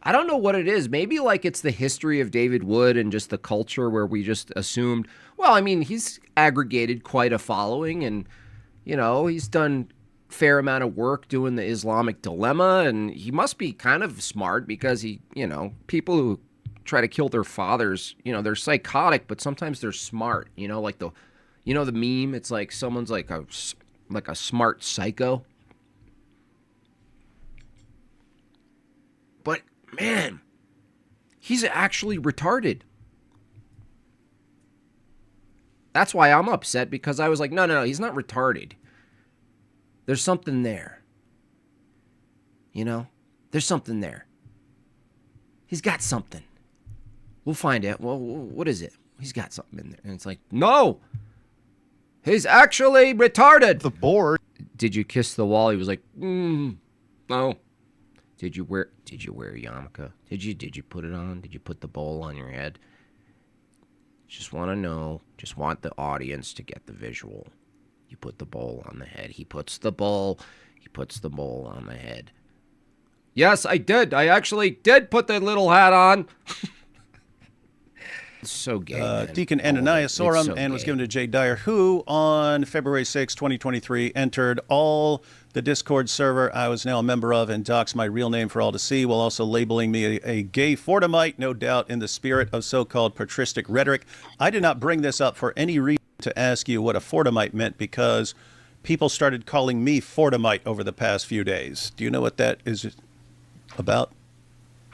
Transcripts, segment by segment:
I don't know what it is. Maybe like it's the history of David Wood and just the culture where we just assumed, well, I mean, he's aggregated quite a following and, you know, he's done fair amount of work doing the Islamic dilemma, and he must be kind of smart because he, you know, people who try to kill their fathers, you know, they're psychotic, but sometimes they're smart, you know, like the meme, it's like someone's like a smart psycho. But man, he's actually retarded. That's why I'm upset, because I was like, no, he's not retarded. There's something there. You know? There's something there. He's got something. We'll find it. Well, what is it? He's got something in there. And it's like, no! He's actually retarded! The board. Did you kiss the wall? He was like, no. Did you wear a yarmulke? Did you put it on? Did you put the bowl on your head? Just want to know. Just want the audience to get the visual. You put the bowl on the head. He puts the bowl on the head. Yes, I did. I actually did put the little hat on. It's so gay. Deacon Ananias Sorum, and was given to Jay Dyer, who on February 6, 2023, entered all the Discord server I was now a member of and doxed my real name for all to see, while also labeling me a gay Fortamite, no doubt in the spirit of so-called patristic rhetoric. I did not bring this up for any reason to ask you what a Fortamite meant, because people started calling me Fortamite over the past few days. Do you know what that is about?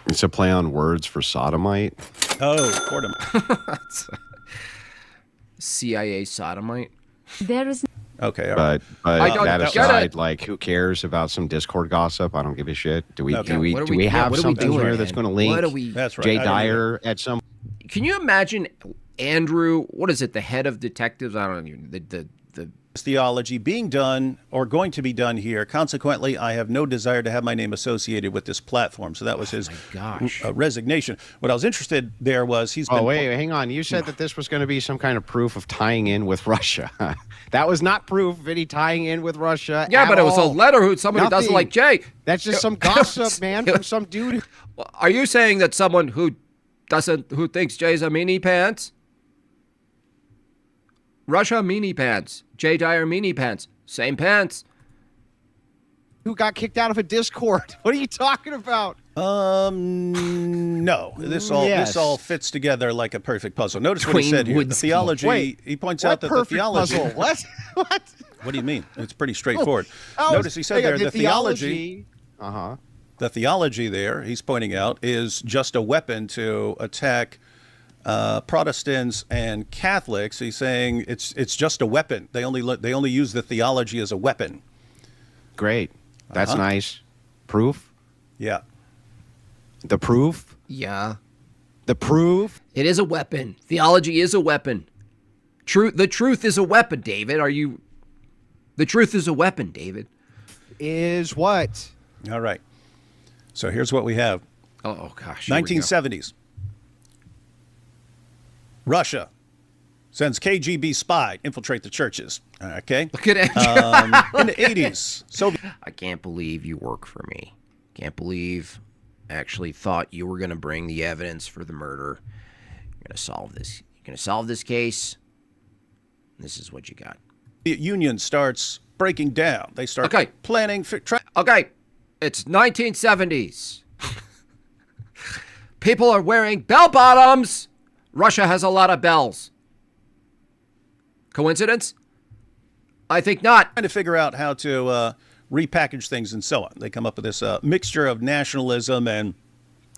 It's a play on words for sodomite. Oh, Fortamite. CIA sodomite. There is. Okay, all right. But that aside, like, who cares about some Discord gossip? I don't give a shit. Do we have something here that's going to link That's right. Jay Dyer at some? Can you imagine Andrew? What is it? The head of detectives? I don't know. The theology being done or going to be done here. Consequently, I have no desire to have my name associated with this platform. So that was his resignation. What I was interested there was he's been... Oh, wait, hang on. You said that this was going to be some kind of proof of tying in with Russia. That was not proof of any tying in with Russia. Yeah, but it was a letter who somebody doesn't like Jay. That's just some gossip, man, from some dude. Are you saying that someone who thinks Jay's a meanie pants? Russia meanie pants. Jay Dyer meanie pants. Same pants. Who got kicked out of a Discord? What are you talking about? No. This all fits together like a perfect puzzle. Notice what he said here. The theology. He points out that the theology. Puzzle? What? What do you mean? It's pretty straightforward. Notice he said there the theology. The theology there, he's pointing out, is just a weapon to attack Protestants and Catholics. He's saying it's just a weapon. They only use the theology as a weapon. Great. That's nice. Proof? Yeah. The proof? Yeah. The proof? It is a weapon. Theology is a weapon. The truth is a weapon, David. The truth is a weapon, David. Is what? All right. So here's what we have. Oh gosh. 1970s. Russia sends KGB spy infiltrate the churches. Okay. Look at it. In the 80s. I can't believe you work for me. Can't believe I actually thought you were going to bring the evidence for the murder. You're going to solve this. You're going to solve this case. This is what you got. The Union starts breaking down. They start planning. Okay. It's 1970s. People are wearing bell bottoms. Russia has a lot of bells. Coincidence? I think not. Trying to figure out how to repackage things and so on. They come up with this mixture of nationalism and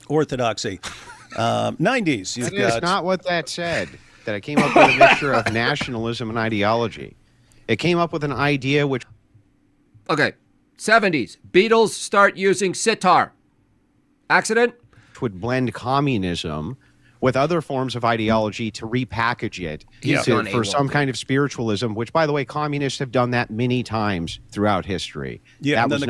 orthodoxy. 90s. That's not what that said. That it came up with a mixture of nationalism and ideology. It came up with an idea which... Okay. 70s. Beatles start using sitar. Accident? Would blend communism with other forms of ideology to repackage it for some kind of spiritualism, which, by the way, communists have done that many times throughout history. Yeah, that and then was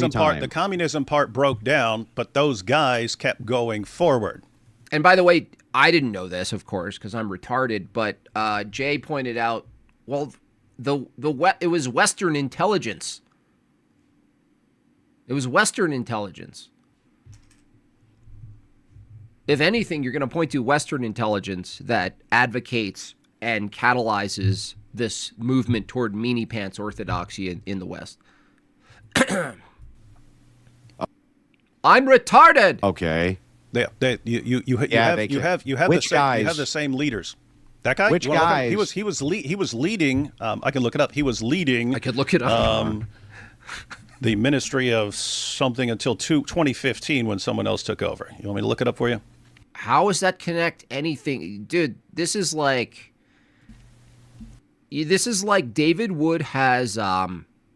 not the communism part broke down, but those guys kept going forward. And by the way, I didn't know this, of course, because I'm retarded, but Jay pointed out, well, it was Western intelligence. It was Western intelligence. If anything, you're going to point to Western intelligence that advocates and catalyzes this movement toward meanie pants orthodoxy in the West. I'm retarded. Okay. You have the same leaders. That guy. Which guys? He was leading. I can look it up. He was leading. I could look it up. The Ministry of something until 2015 when someone else took over. You want me to look it up for you? How does that connect anything, dude? This is like David Wood has.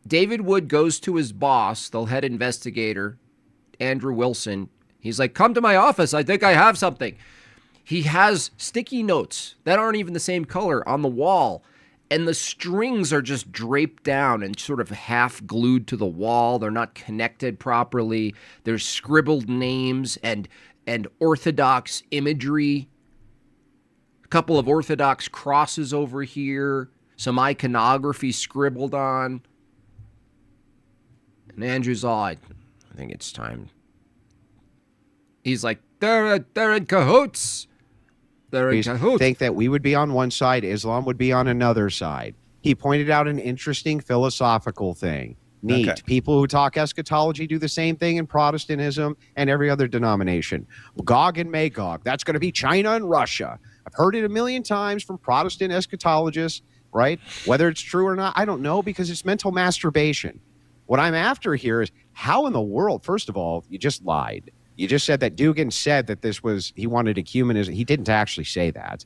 David Wood goes to his boss, the head investigator, Andrew Wilson. He's like, "Come to my office. I think I have something." He has sticky notes that aren't even the same color on the wall, and the strings are just draped down and sort of half glued to the wall. They're not connected properly. There's scribbled names and Orthodox imagery. A couple of Orthodox crosses over here. Some iconography scribbled on. And Andrew's all, I think it's time. He's like, they're in cahoots. They're in cahoots. Think that we would be on one side, Islam would be on another side. He pointed out an interesting philosophical thing. Neat. Okay. People who talk eschatology do the same thing in Protestantism and every other denomination. Gog and Magog, that's going to be China and Russia. I've heard it a million times from Protestant eschatologists, right? Whether it's true or not, I don't know, because it's mental masturbation. What I'm after here is how in the world, first of all, you just lied. You just said that Dugan said that he wanted ecumenism. He didn't actually say that.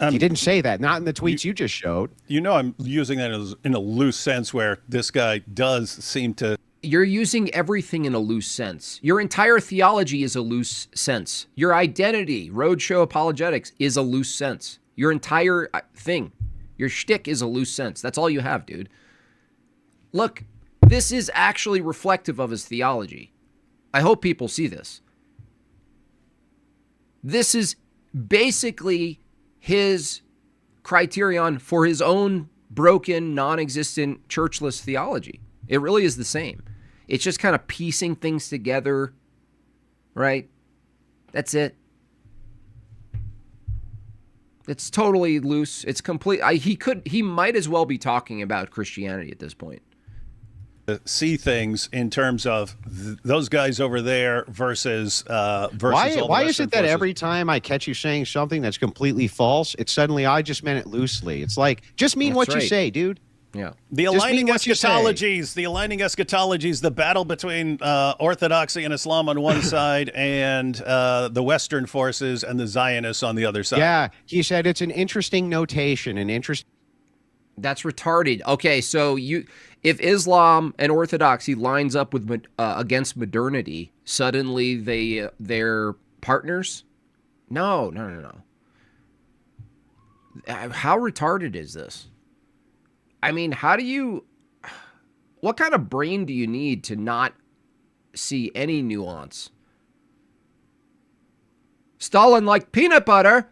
He didn't say that, not in the tweets you just showed. You know, I'm using that in a loose sense where this guy does seem to. You're using everything in a loose sense. Your entire theology is a loose sense. Your identity, roadshow apologetics, is a loose sense. Your entire thing, your shtick is a loose sense. That's all you have, dude. Look, this is actually reflective of his theology. I hope people see this. This is basically his criterion for his own broken, non-existent, churchless theology. It really is the same. It's just kind of piecing things together, right? That's it. It's totally loose. It's complete. He might as well be talking about Christianity at this point. See things in terms of those guys over there versus why is it that every time I catch you saying something that's completely false, it's suddenly I just meant it loosely? It's like, just mean what you say, dude. Yeah. The aligning eschatologies, the battle between Orthodoxy and Islam on one side and the Western forces and the Zionists on the other side. Yeah, he said it's an interesting notation, That's retarded. Okay, so if Islam and Orthodoxy lines up with against modernity, suddenly they're partners? No. How retarded is this? I mean, what kind of brain do you need to not see any nuance? Stalin liked peanut butter.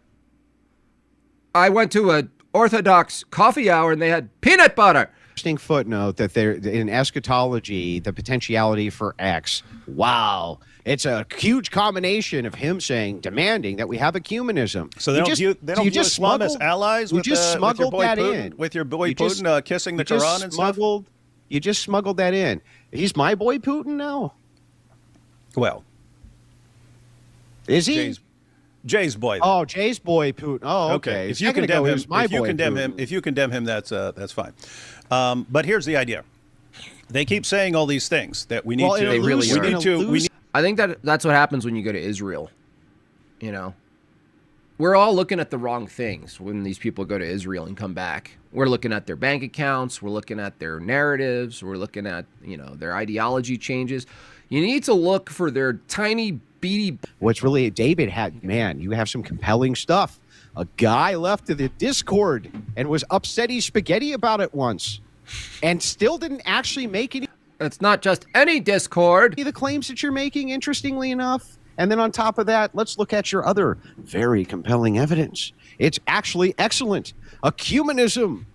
I went to a Orthodox coffee hour and they had peanut butter. Interesting footnote that there in eschatology, the potentiality for X. Wow. It's a huge combination of him demanding that we have ecumenism. So they don't view Islam as allies. You just smuggled that in with your boy Putin kissing the Quran and stuff. You just smuggled that in. He's my boy Putin now. Well, is he? Jay's boy. Oh, Jay's boy Putin. Oh, okay. If you condemn him, that's fine. But here's the idea. They keep saying all these things that we need to. They really are. I think that's what happens when you go to Israel. You know, we're all looking at the wrong things when these people go to Israel and come back. We're looking at their bank accounts. We're looking at their narratives. We're looking at, their ideology changes. You need to look for their tiny, beady. What's really, David had, man, you have some compelling stuff. A guy left to the Discord and was upsetty spaghetti about it once and still didn't actually make any. It's not just any Discord. The claims that you're making, interestingly enough. And then on top of that, let's look at your other very compelling evidence. It's actually excellent. Ecumenism.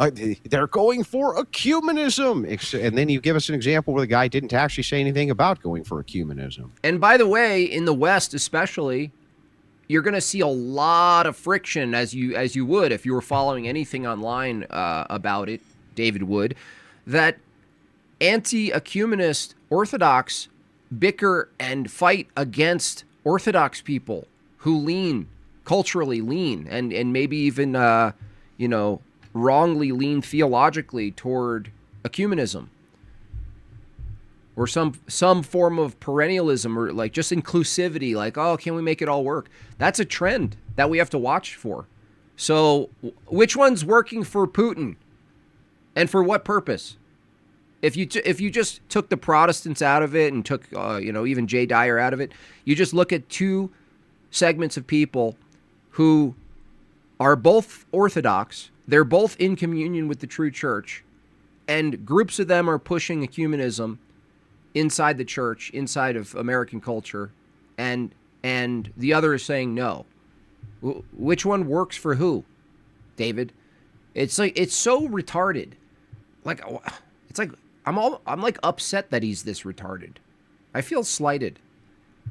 They're going for ecumenism. And then you give us an example where the guy didn't actually say anything about going for ecumenism. And by the way, in the West especially, you're going to see a lot of friction, as you would if you were following anything online about it, David would, that anti-ecumenist Orthodox bicker and fight against Orthodox people who culturally lean, and maybe even, wrongly lean theologically toward ecumenism or some form of perennialism, or like just inclusivity, like, oh, can we make it all work? That's a trend that we have to watch for. So which one's working for Putin, and for what purpose? If you just took the Protestants out of it and took even Jay Dyer out of it, you just look at two segments of people who are both Orthodox, they're both in communion with the true church, and groups of them are pushing ecumenism inside the church, inside of American culture, and the other is saying no. Which one works for who, David? It's so retarded. Like, it's like I'm like upset that he's this retarded. I feel slighted.